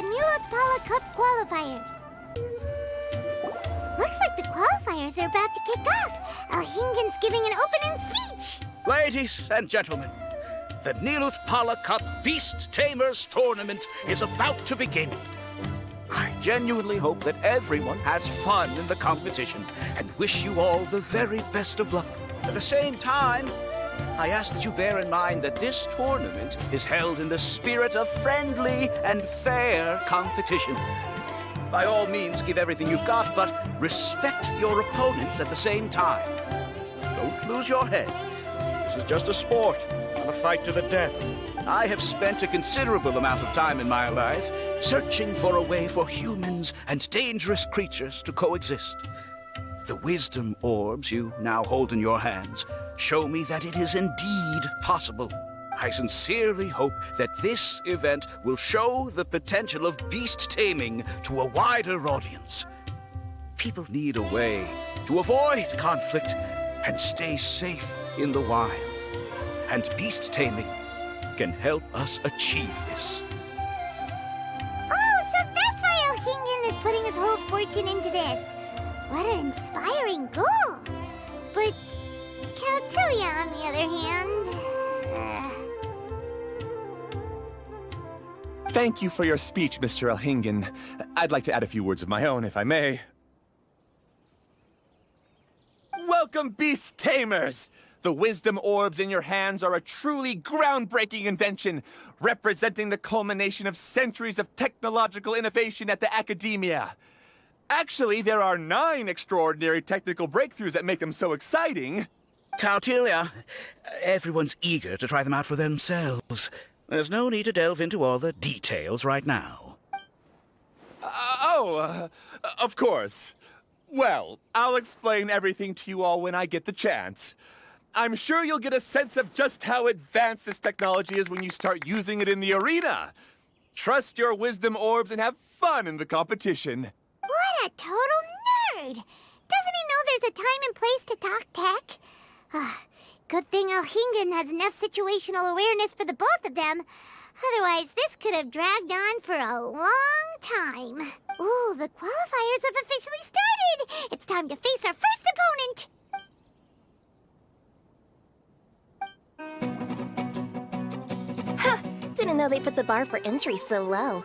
Nilotpala Cup qualifiers. Looks like the qualifiers are about to kick off. Alhingen's giving an opening speech. Ladies and gentlemen, the Nilotpala Cup Beast Tamers Tournament is about to begin. I genuinely hope that everyone has fun in the competition and wish you all the very best of luck. At the same time, I ask that you bear in mind that this tournament is held in the spirit of friendly and fair competition. By all means, give everything you've got, but respect your opponents at the same time. Don't lose your head. This is just a sport, not a fight to the death. I have spent a considerable amount of time in my life searching for a way for humans and dangerous creatures to coexist. The wisdom orbs you now hold in your hands show me that it is indeed possible. I sincerely hope that this event will show the potential of beast taming to a wider audience. People need a way to avoid conflict and stay safe in the wild. And beast taming can help us achieve this. Oh, so that's why Alhingen is putting his whole fortune into this. What an inspiring goal. But Caltilia, on the other hand... Thank you for your speech, Mr. Alhingen. I'd like to add a few words of my own, if I may. Welcome, Beast Tamers! The wisdom orbs in your hands are a truly groundbreaking invention, representing the culmination of centuries of technological innovation at the academia. Actually, there are 9 extraordinary technical breakthroughs that make them so exciting. Caltilia, everyone's eager to try them out for themselves. There's no need to delve into all the details right now. Of course. Well, I'll explain everything to you all when I get the chance. I'm sure you'll get a sense of just how advanced this technology is when you start using it in the arena. Trust your wisdom orbs and have fun in the competition. What a total nerd! Doesn't he know there's a time and place to talk tech? Good thing Alhingen has enough situational awareness for the both of them. Otherwise, this could have dragged on for a long time. Ooh, the qualifiers have officially started! It's time to face our first opponent! Didn't know they put the bar for entry so low.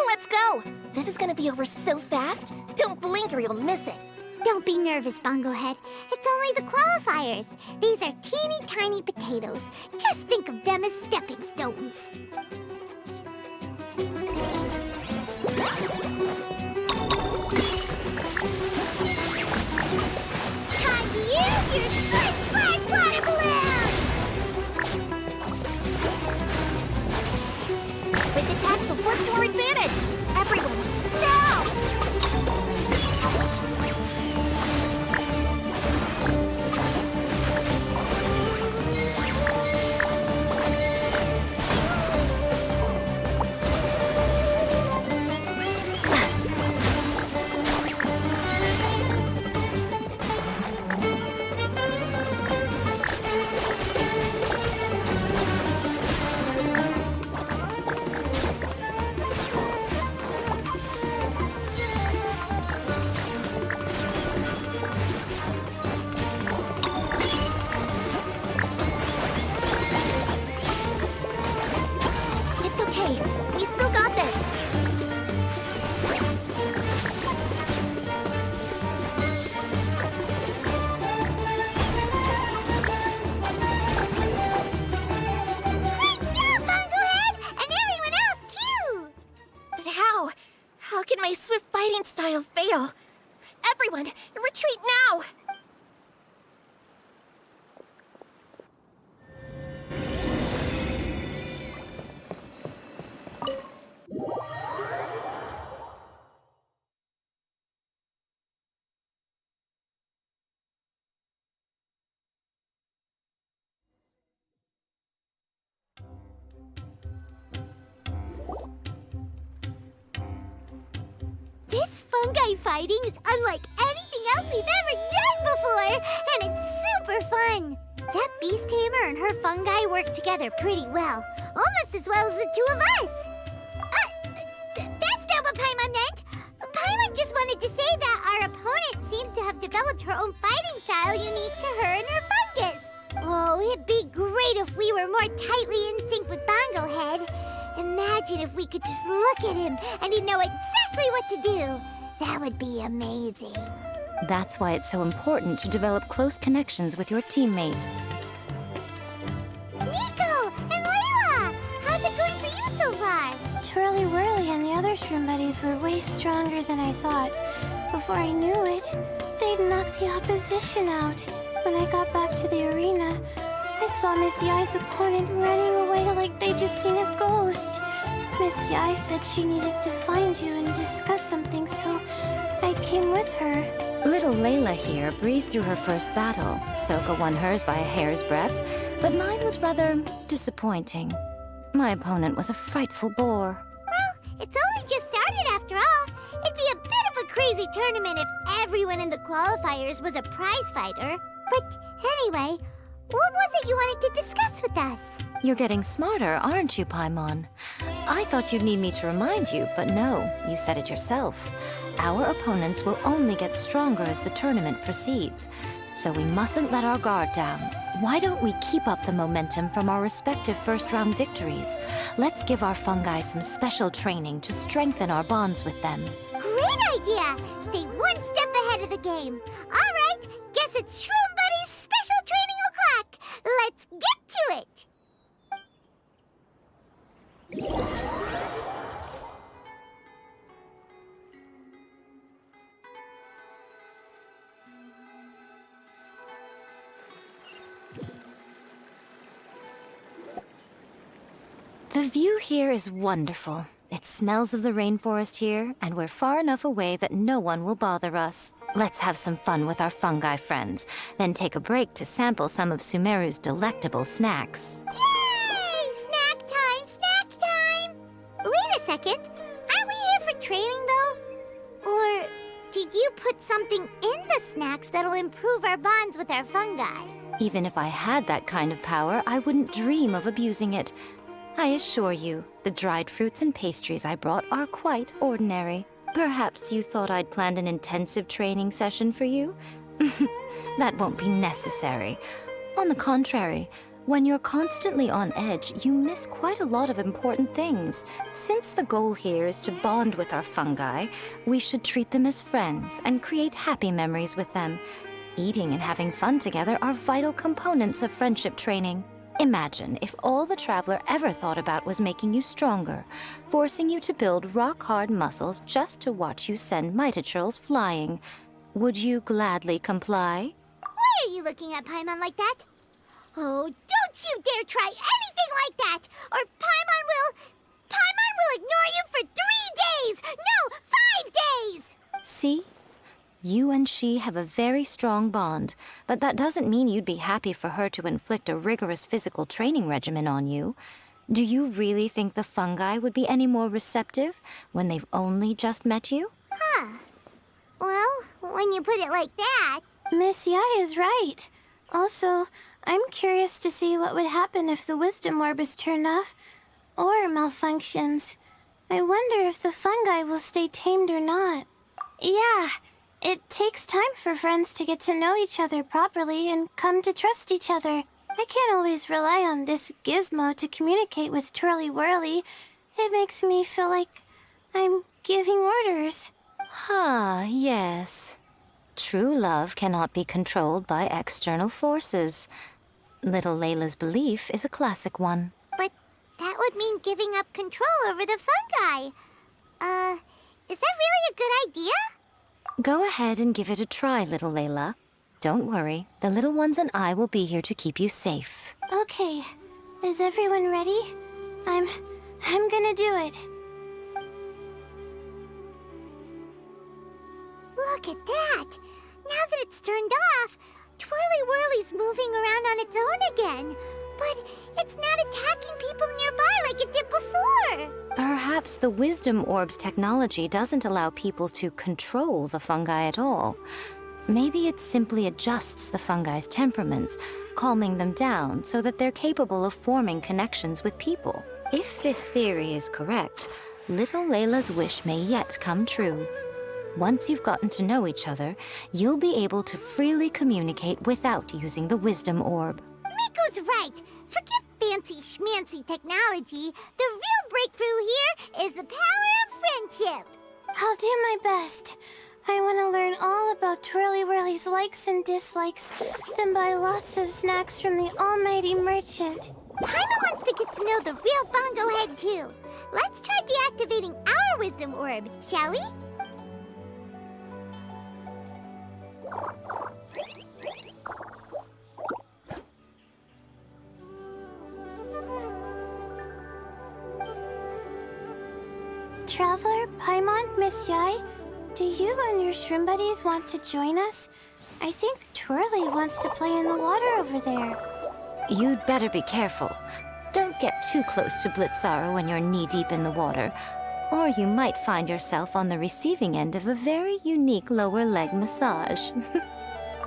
Let's go! This is gonna be over so fast. Don't blink or you'll miss it. Don't be nervous, Bongo-Head. It's only the qualifiers. These are teeny tiny potatoes. Just think of them as stepping stones. Time to use your Splash water balloon! Quick attacks will work to our advantage! Everyone, now! My swift fighting style fail. Everyone, retreat now! This fungi fighting is unlike anything else we've ever done before, and it's super fun. That beast tamer and her fungi work together pretty well, almost as well as the two of us. That's just wanted to say that our opponent seems to have developed her own fighting style unique to her and her Fungus. Oh, it'd be great if we were more tightly in sync with Bongo-Head. Imagine if we could just look at him and he'd know exactly what to do. That would be amazing. That's why it's so important to develop close connections with your teammates. MIKO and LAYLA! How's it going for you so far? Twirly Whirly and the other shroom buddies were way stronger than I thought. Before I knew it, they'd knocked the opposition out. When I got back to the arena, I saw Miss Yai's opponent running away like they'd just seen a ghost. Miss Yai said she needed to find you and discuss something, so I came with her. Little Layla here breezed through her first battle. Soka won hers by a hair's breadth, but mine was rather disappointing. My opponent was a frightful bore. Well, it's only just started after all. It'd be a bit of a crazy tournament if everyone in the qualifiers was a prize fighter. But anyway, what was it you wanted to discuss with us? You're getting smarter, aren't you, Paimon? I thought you'd need me to remind you, but no, you said it yourself. Our opponents will only get stronger as the tournament proceeds, so we mustn't let our guard down. Why don't we keep up the momentum from our respective first-round victories? Let's give our fungi some special training to strengthen our bonds with them. Great idea! Stay one step ahead of the game. All right, guess it's Shroom Buddy's special training o'clock. Let's get to it! The view here is wonderful. It smells of the rainforest here, and we're far enough away that no one will bother us. Let's have some fun with our fungi friends, then take a break to sample some of Sumeru's delectable snacks. Yay! Snack time! Snack time! Wait a second. Aren't we here for training, though? Or did you put something in the snacks that'll improve our bonds with our fungi? Even if I had that kind of power, I wouldn't dream of abusing it. I assure you, the dried fruits and pastries I brought are quite ordinary. Perhaps you thought I'd planned an intensive training session for you? That won't be necessary. On the contrary, when you're constantly on edge, you miss quite a lot of important things. Since the goal here is to bond with our fungi, we should treat them as friends and create happy memories with them. Eating and having fun together are vital components of friendship training. Imagine if all the Traveler ever thought about was making you stronger, forcing you to build rock-hard muscles just to watch you send Mitatrils flying. Would you gladly comply? Why are you looking at Paimon like that? Oh, don't you dare try anything like that, or Paimon will ignore you for 3 days! No, 5 days! See? You and she have a very strong bond, but that doesn't mean you'd be happy for her to inflict a rigorous physical training regimen on you. Do you really think the fungi would be any more receptive when they've only just met you? Huh. Well, when you put it like that... Miss Yai is right. Also, I'm curious to see what would happen if the wisdom orb is turned off or malfunctions. I wonder if the fungi will stay tamed or not. Yeah. It takes time for friends to get to know each other properly and come to trust each other. I can't always rely on this gizmo to communicate with Twirly Whirly. It makes me feel like I'm giving orders. Ah, yes. True love cannot be controlled by external forces. Little Layla's belief is a classic one. But that would mean giving up control over the fungi. Is that really a good idea? Go ahead and give it a try, little Layla. Don't worry, the little ones and I will be here to keep you safe. Okay, is everyone ready? I'm gonna do it. Look at that! Now that it's turned off, Twirly Whirly's moving around on its own again. But it's not attacking people nearby like it did before. Perhaps the Wisdom Orb's technology doesn't allow people to control the fungi at all. Maybe it simply adjusts the fungi's temperaments, calming them down so that they're capable of forming connections with people. If this theory is correct, little Layla's wish may yet come true. Once you've gotten to know each other, you'll be able to freely communicate without using the wisdom orb. Miko's right. Forget fancy schmancy technology. The real breakthrough here is the power of friendship. I'll do my best. I want to learn all about Twirly Whirly's likes and dislikes, then buy lots of snacks from the almighty merchant. Paimon wants to get to know the real Bongo-Head too. Let's try deactivating our wisdom orb, shall we? Traveler, Paimon, Miss Yai, do you and your shrimp buddies want to join us? I think Twirly wants to play in the water over there. You'd better be careful. Don't get too close to Blitzara when you're knee-deep in the water, or you might find yourself on the receiving end of a very unique lower leg massage.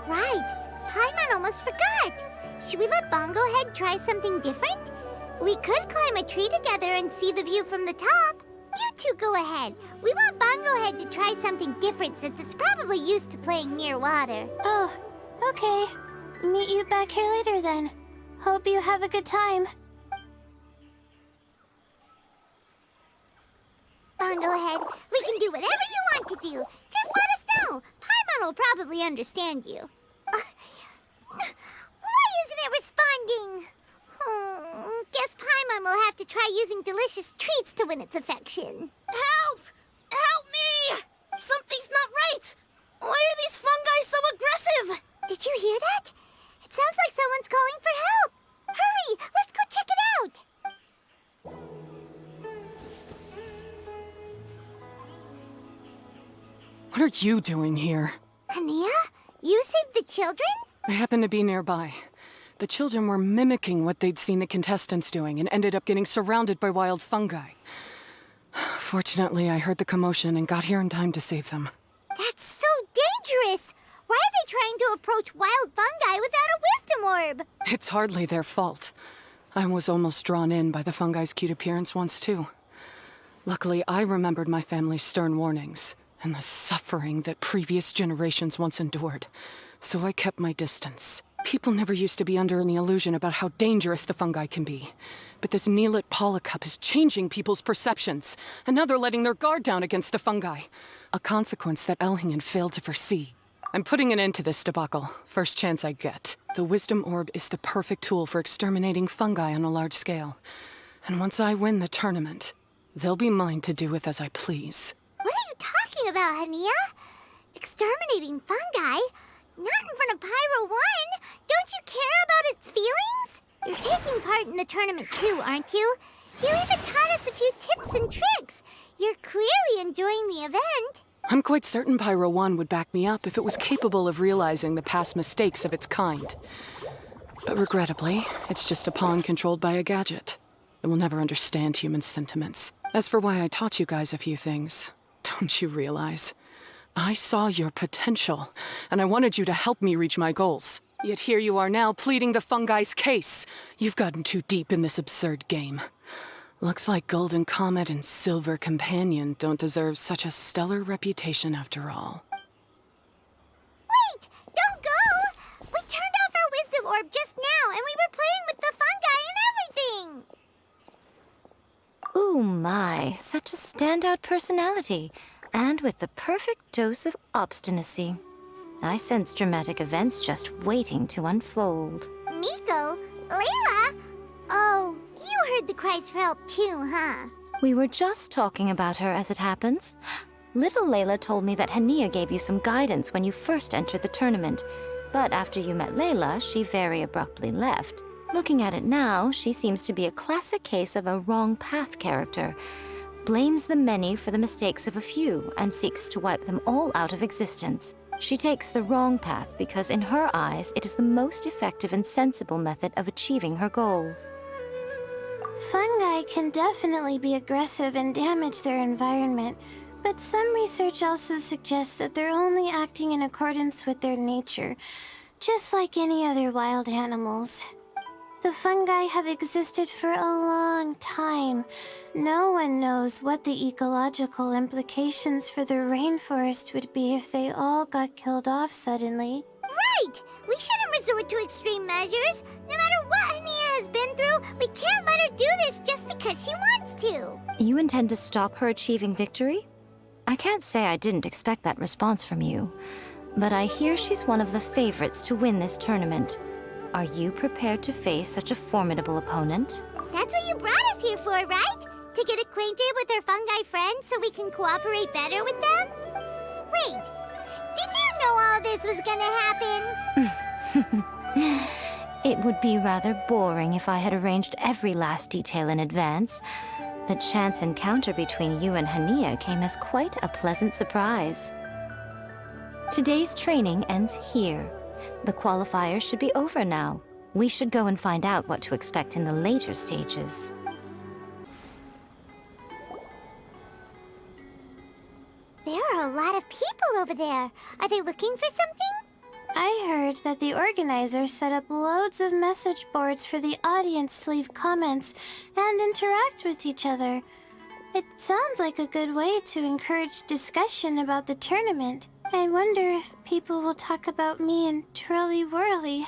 Right. Paimon almost forgot. Should we let Bongo-Head try something different? We could climb a tree together and see the view from the top. You two go ahead. We want Bongo-Head to try something different since it's probably used to playing near water. Oh, okay. Meet you back here later then. Hope you have a good time. Bongo-Head, we can do whatever you want to do. Just let us know. Paimon will probably understand you. Why isn't it responding? Guess Paimon will have to try using delicious treats to win its affection. Help! Help me! Something's not right! Why are these fungi so aggressive? Did you hear that? It sounds like someone's calling for help. Hurry, let's go check it out. What are you doing here? Ania, you saved the children? I happened to be nearby. The children were mimicking what they'd seen the contestants doing and ended up getting surrounded by wild fungi. Fortunately, I heard the commotion and got here in time to save them. That's so dangerous. Why are they trying to approach wild fungi without a wisdom orb? It's hardly their fault. I was almost drawn in by the fungi's cute appearance once, too. Luckily, I remembered my family's stern warnings and the suffering that previous generations once endured, so I kept my distance. People never used to be under any illusion about how dangerous the fungi can be. But this Nilotpala cup is changing people's perceptions, and now they're letting their guard down against the fungi. A consequence that Elhingen failed to foresee. I'm putting an end to this debacle, first chance I get. The Wisdom Orb is the perfect tool for exterminating fungi on a large scale. And once I win the tournament, they'll be mine to do with as I please. What are you talking about, Ania? Exterminating fungi? Not in front of Pyro 1! Don't you care about its feelings? You're taking part in the tournament too, aren't you? You even taught us a few tips and tricks. You're clearly enjoying the event. I'm quite certain Pyro 1 would back me up if it was capable of realizing the past mistakes of its kind. But regrettably, it's just a pawn controlled by a gadget. It will never understand human sentiments. As for why I taught you guys a few things, don't you realize? I saw your potential, and I wanted you to help me reach my goals. Yet here you are now pleading the fungi's case. You've gotten too deep in this absurd game. Looks like Golden Comet and Silver Companion don't deserve such a stellar reputation after all. Wait! Don't go! We turned off our wisdom orb just now, and we were playing with the fungi and everything! Ooh my, such a standout personality, and with the perfect dose of obstinacy. I sense dramatic events just waiting to unfold. MIKO? LAYLA? Oh, you heard the cries for help too, huh? We were just talking about her as it happens. Little LAYLA told me that Hania gave you some guidance when you first entered the tournament, but after you met LAYLA, she very abruptly left. Looking at it now, she seems to be a classic case of a wrong path character. Blames the many for the mistakes of a few and seeks to wipe them all out of existence. She takes the wrong path because in her eyes it is the most effective and sensible method of achieving her goal. Fungi can definitely be aggressive and damage their environment, but some research also suggests that they're only acting in accordance with their nature, just like any other wild animals. The fungi have existed for a long time. No one knows what the ecological implications for the rainforest would be if they all got killed off suddenly. Right! We shouldn't resort to extreme measures. No matter what Hania has been through, we can't let her do this just because she wants to. You intend to stop her achieving victory? I can't say I didn't expect that response from you, but I hear she's one of the favorites to win this tournament. Are you prepared to face such a formidable opponent? That's what you brought us here for, right? To get acquainted with our fungi friends so we can cooperate better with them? Wait, did you know all this was gonna happen? It would be rather boring if I had arranged every last detail in advance. The chance encounter between you and Hania came as quite a pleasant surprise. Today's training ends here. The qualifiers should be over now. We should go and find out what to expect in the later stages. There are a lot of people over there. Are they looking for something? I heard that the organizers set up loads of message boards for the audience to leave comments and interact with each other. It sounds like a good way to encourage discussion about the tournament. I wonder if people will talk about me and Twirly Whirly.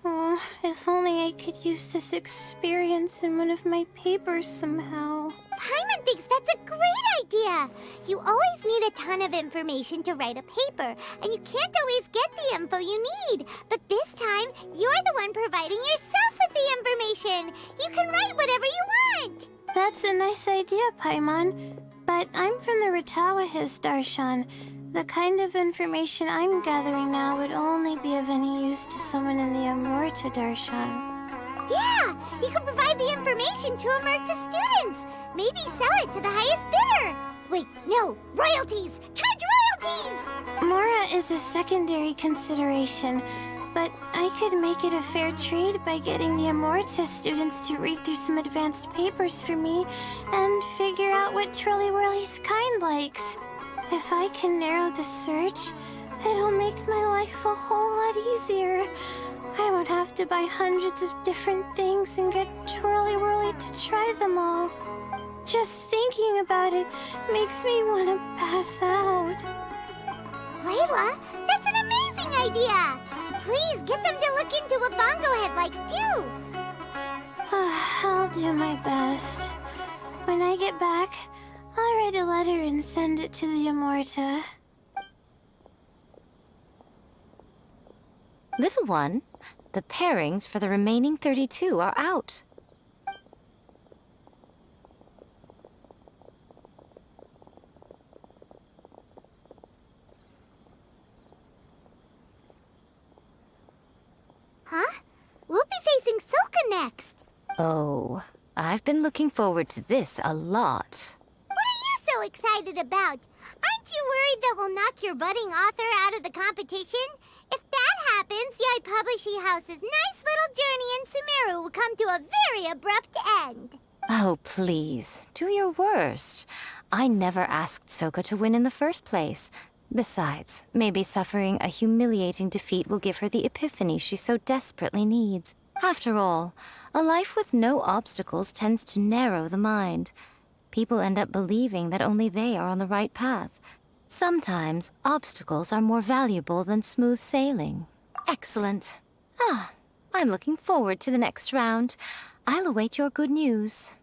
Oh, if only I could use this experience in one of my papers somehow. Paimon thinks that's a great idea. You always need a ton of information to write a paper, and you can't always get the info you need. But this time, you're the one providing yourself with the information. You can write whatever you want. That's a nice idea, Paimon. But I'm from the Ratawahiz, Darshan. The kind of information I'm gathering now would only be of any use to someone in the Amurta, Darshan. Yeah, you can provide the information to Amurta students. Maybe sell it to the highest bidder. Wait, no, royalties! Charge royalties! Mora is a secondary consideration, but I could make it a fair trade by getting the Amurta students to read through some advanced papers for me and figure out what Twirly Whirly's kind likes. If I can narrow the search, it'll make my life a whole lot easier. I won't have to buy hundreds of different things and get Twirly Whirly to try them all. Just thinking about it makes me want to pass out. Layla, that's an amazing idea! Please get them to look into what Bongo-Head likes too! I'll do my best. When I get back, I'll write a letter and send it to the Amurta. Little one, the pairings for the remaining 32 are out. Huh? We'll be facing Soka next. Oh, I've been looking forward to this a lot. What are you so excited about? Aren't you worried that we'll knock your budding author out of the competition? If that happens, YouI Publishing House's nice little journey in Sumeru will come to a very abrupt end. Oh, please, do your worst. I never asked Soka to win in the first place. Besides, maybe suffering a humiliating defeat will give her the epiphany she so desperately needs. After all, a life with no obstacles tends to narrow the mind. People end up believing that only they are on the right path. Sometimes, obstacles are more valuable than smooth sailing. Excellent. I'm looking forward to the next round. I'll await your good news.